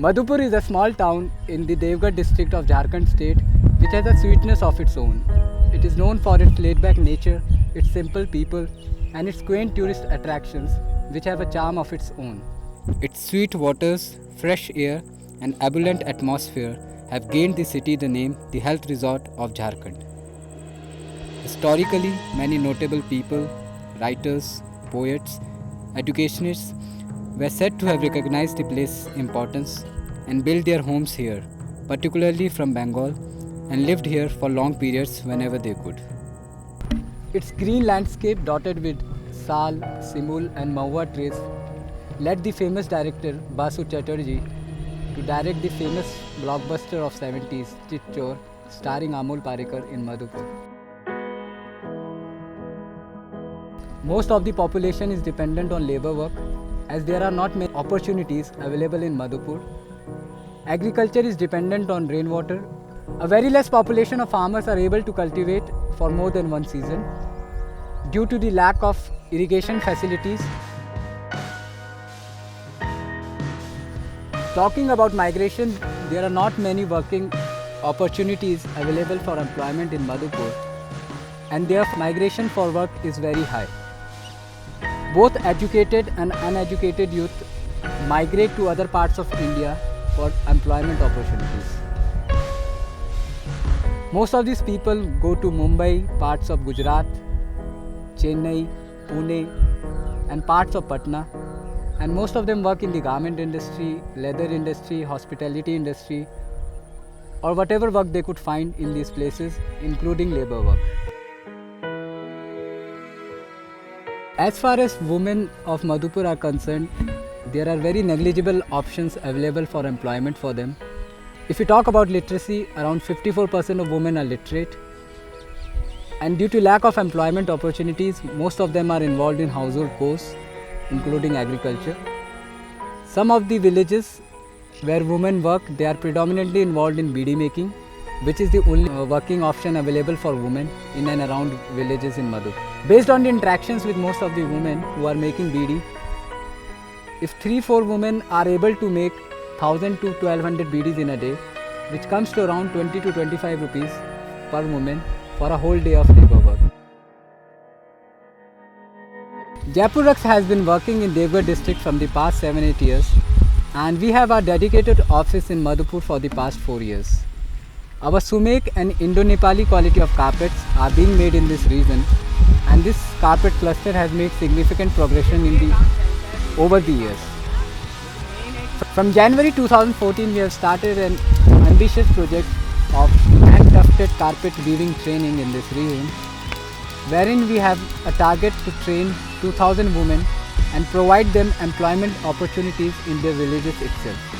Madhupur is a small town in the Devgarh district of Jharkhand state which has a sweetness of its own. It is known for its laid-back nature, its simple people and its quaint tourist attractions which have a charm of its own. Its sweet waters, fresh air and abundant atmosphere have gained the city the name the Health Resort of Jharkhand. Historically, many notable people, writers, poets, educationists were said to have recognized the place's importance and built their homes here, particularly from Bengal, and lived here for long periods whenever they could. Its green landscape dotted with sal, simul and mahua trees led the famous director Basu Chatterjee to direct the famous blockbuster of 70s, Chit Chor, starring Amol Parekar in Madhupur. Most of the population is dependent on labor work as there are not many opportunities available in Madhupur. Agriculture is dependent on rainwater. A very less population of farmers are able to cultivate for more than one season due to the lack of irrigation facilities. Talking about migration, there are not many working opportunities available for employment in Madhupur and their migration for work is very high. Both educated and uneducated youth migrate to other parts of India for employment opportunities. Most of these people go to Mumbai, parts of Gujarat, Chennai, Pune and parts of Patna, and most of them work in the garment industry, leather industry, hospitality industry or whatever work they could find in these places, including labor work. As far as women of Madhupur are concerned, there are very negligible options available for employment for them. If we talk about literacy, around 54% of women are literate. And due to lack of employment opportunities, most of them are involved in household chores, including agriculture. Some of the villages where women work, they are predominantly involved in beedi making, which is the only working option available for women in and around villages in Madhupur. Based on the interactions with most of the women who are making beedi, if 3-4 women are able to make 1000 to 1200 beedis in a day, which comes to around 20 to 25 rupees per woman for a whole day of labor work. Jaipur Raqs has been working in Devgarh district from the past 7-8 years and we have our dedicated office in Madhupur for the past 4 years. Our Sumek and Indo-Nepali quality of carpets are being made in this region and this carpet cluster has made significant progression over the years. From January 2014 we have started an ambitious project of hand-tufted carpet weaving training in this region, wherein we have a target to train 2000 women and provide them employment opportunities in their villages itself.